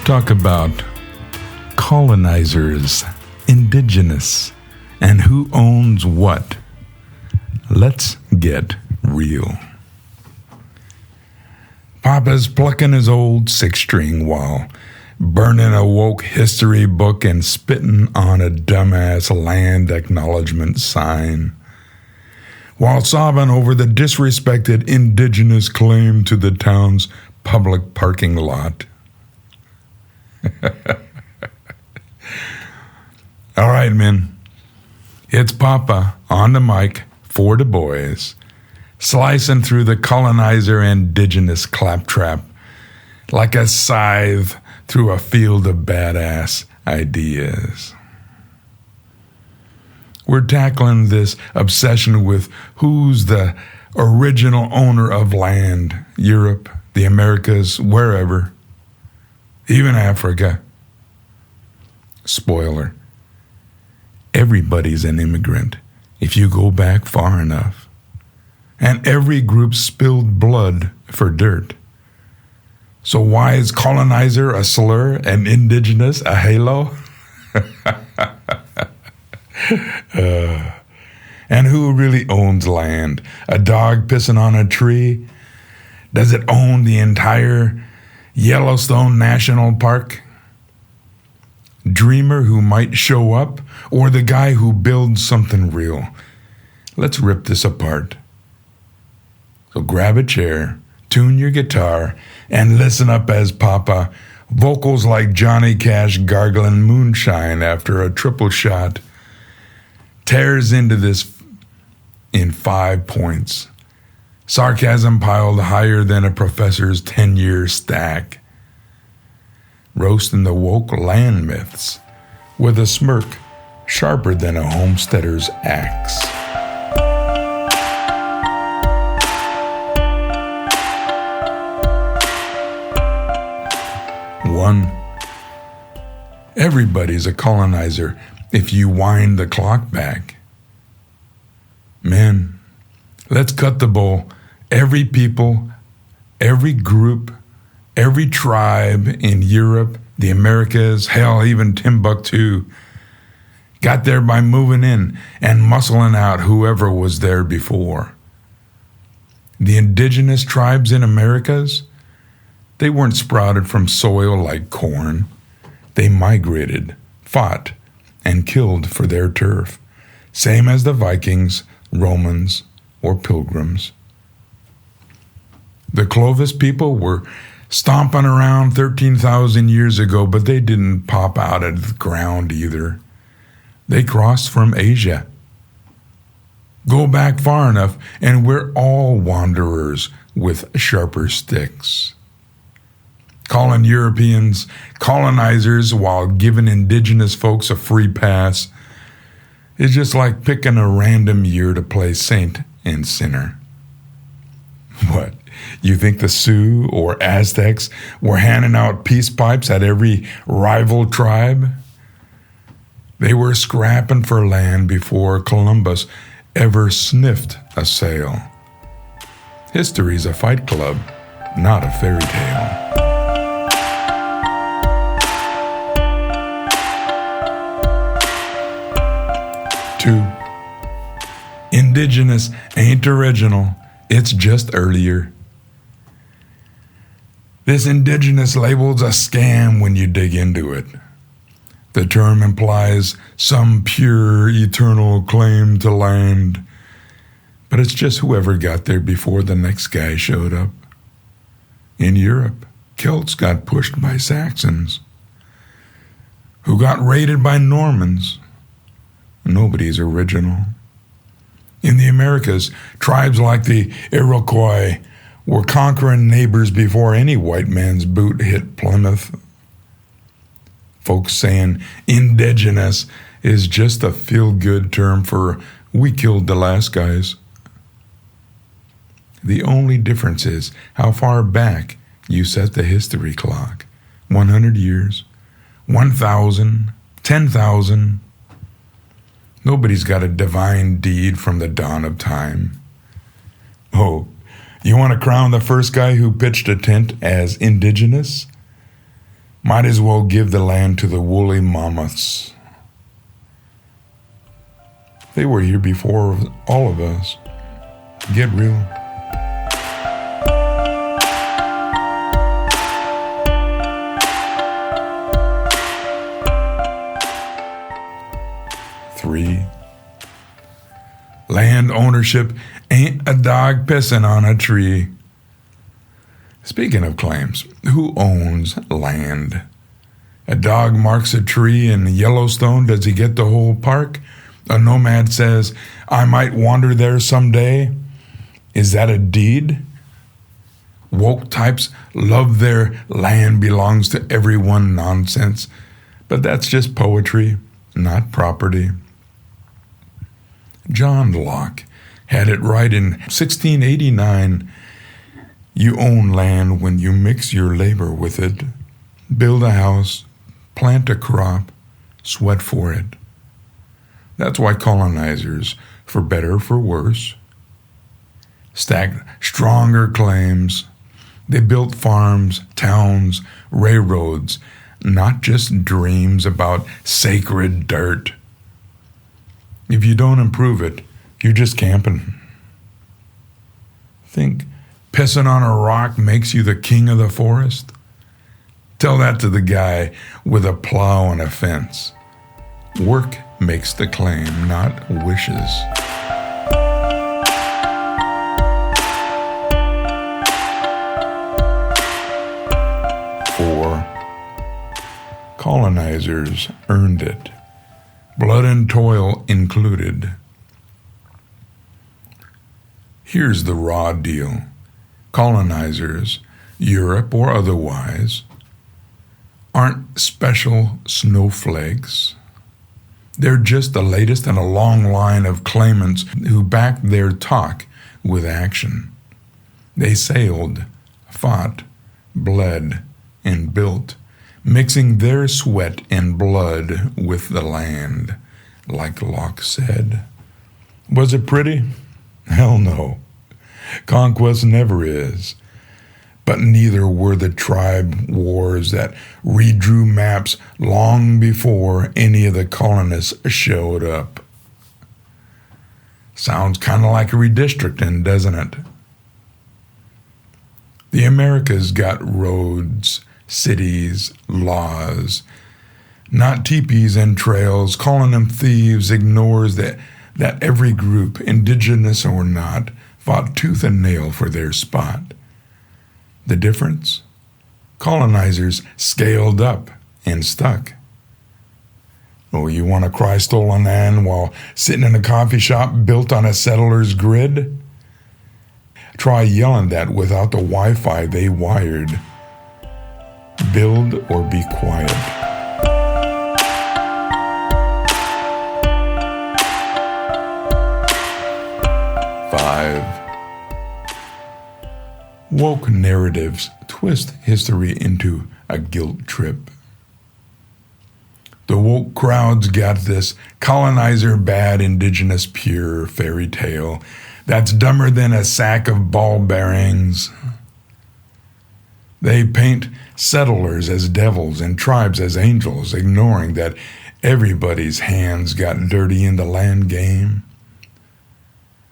talk about colonizers, indigenous, and who owns what. Let's get real. Papa's plucking his old six-string while burning a woke history book and spitting on a dumbass land acknowledgement sign, while sobbing over the disrespected indigenous claim to the town's public parking lot. All right, men. It's Papa on the mic for the boys, slicing through the colonizer indigenous claptrap like a scythe through a field of badass ideas. We're tackling this obsession with who's the original owner of land, Europe, the Americas, wherever, even Africa. Spoiler, everybody's an immigrant if you go back far enough. And every group spilled blood for dirt. So why is colonizer a slur and indigenous a halo? And who really owns land? A dog pissing on a tree? Does it own the entire Yellowstone National Park? Dreamer who might show up, or the guy who builds something real? Let's rip this apart. So grab a chair, tune your guitar, and listen up as Papa, vocals like Johnny Cash gargling moonshine after a triple shot, tears into this in 5 points. Sarcasm piled higher than a professor's 10-year stack. Roasting the woke land myths with a smirk sharper than a homesteader's axe. One, everybody's a colonizer if you wind the clock back. Men, let's cut the bull. Every people, every group, every tribe in Europe, the Americas, hell, even Timbuktu, got there by moving in and muscling out whoever was there before. The indigenous tribes in Americas, they weren't sprouted from soil like corn. They migrated, fought, and killed for their turf, same as the Vikings, Romans, or Pilgrims. The Clovis people were stomping around 13,000 years ago, but they didn't pop out of the ground either. They crossed from Asia. Go back far enough, and we're all wanderers with sharper sticks. Calling Europeans colonizers while giving indigenous folks a free pass is just like picking a random year to play saint and sinner. What, you think the Sioux or Aztecs were handing out peace pipes at every rival tribe? They were scrapping for land before Columbus ever sniffed a sail. History's a fight club, not a fairy tale. Two, indigenous ain't original, it's just earlier. This indigenous label's a scam when you dig into it. The term implies some pure, eternal claim to land, but it's just whoever got there before the next guy showed up. In Europe, Celts got pushed by Saxons, who got raided by Normans. Nobody's original. In the Americas, tribes like the Iroquois were conquering neighbors before any white man's boot hit Plymouth. Folks saying indigenous is just a feel-good term for we killed the last guys. The only difference is how far back you set the history clock. 100 years, 1,000, 10,000. Nobody's got a divine deed from the dawn of time. Oh, you want to crown the first guy who pitched a tent as indigenous? Might as well give the land to the woolly mammoths. They were here before all of us. Get real. Three, land ownership ain't a dog pissing on a tree. Speaking of claims, who owns land? A dog marks a tree in Yellowstone. Does he get the whole park? A nomad says, I might wander there someday. Is that a deed? Woke types love their land belongs to everyone nonsense, but that's just poetry, not property. John Locke had it right in 1689. You own land when you mix your labor with it. Build a house, plant a crop, sweat for it. That's why colonizers, for better or for worse, stacked stronger claims. They built farms, towns, railroads, not just dreams about sacred dirt. If you don't improve it, you're just camping. Think pissing on a rock makes you the king of the forest? Tell that to the guy with a plow and a fence. Work makes the claim, not wishes. Four, colonizers earned it. Blood and toil included. Here's the raw deal. Colonizers, Europe or otherwise, aren't special snowflakes. They're just the latest in a long line of claimants who back their talk with action. They sailed, fought, bled, and built, mixing their sweat and blood with the land, like Locke said. Was it pretty? Hell no. Conquest never is. But neither were the tribe wars that redrew maps long before any of the colonists showed up. Sounds kind of like a redistricting, doesn't it? The Americas got roads, cities, laws, not teepees and trails. Calling them thieves ignores that every group, indigenous or not, fought tooth and nail for their spot. The difference? Colonizers scaled up and stuck. Oh, you want to cry stolen land while sitting in a coffee shop built on a settler's grid? Try yelling that without the Wi-Fi they wired. Build or be quiet. Five. Woke narratives twist history into a guilt trip. The woke crowds got this colonizer bad, indigenous pure fairy tale that's dumber than a sack of ball bearings. They paint settlers as devils and tribes as angels, ignoring that everybody's hands got dirty in the land game.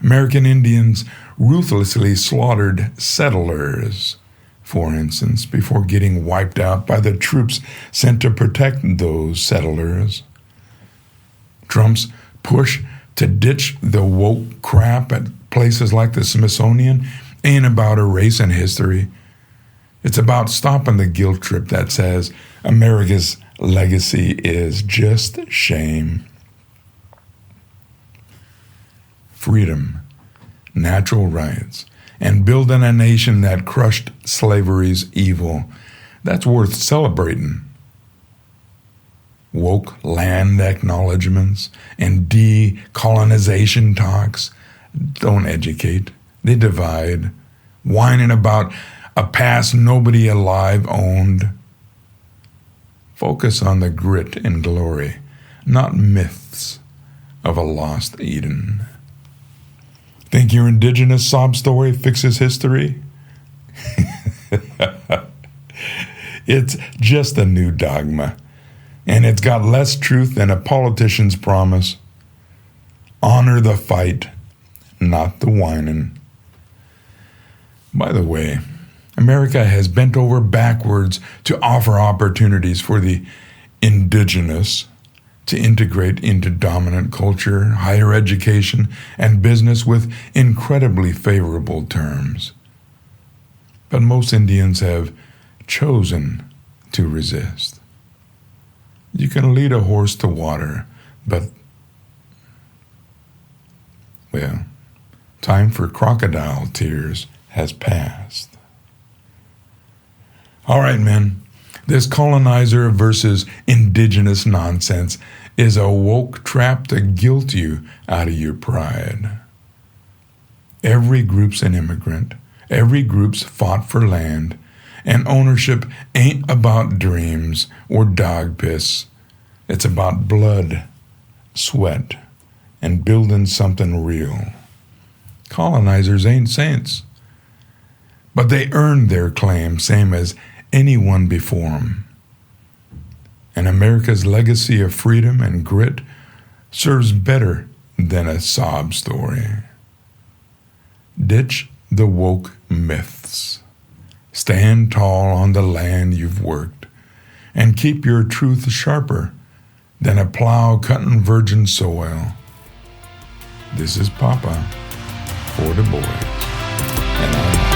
American Indians ruthlessly slaughtered settlers, for instance, before getting wiped out by the troops sent to protect those settlers. Trump's push to ditch the woke crap at places like the Smithsonian ain't about erasing history. It's about stopping the guilt trip that says America's legacy is just shame. Freedom, natural rights, and building a nation that crushed slavery's evil, that's worth celebrating. Woke land acknowledgements and decolonization talks don't educate, they divide, whining about a past nobody alive owned. Focus on the grit and glory, not myths of a lost Eden. Think your indigenous sob story fixes history? It's just a new dogma, and it's got less truth than a politician's promise. Honor the fight, not the whining. By the way, America has bent over backwards to offer opportunities for the indigenous to integrate into dominant culture, higher education, and business with incredibly favorable terms. But most Indians have chosen to resist. You can lead a horse to water, but, well, time for crocodile tears has passed. All right, men, this colonizer versus indigenous nonsense is a woke trap to guilt you out of your pride. Every group's an immigrant. Every group's fought for land. And ownership ain't about dreams or dog piss. It's about blood, sweat, and building something real. Colonizers ain't saints, but they earned their claim same as anyone before them. And America's legacy of freedom and grit serves better than a sob story. Ditch the woke myths. Stand tall on the land you've worked, and keep your truth sharper than a plow cutting virgin soil. This is Papa for the boys, and I'm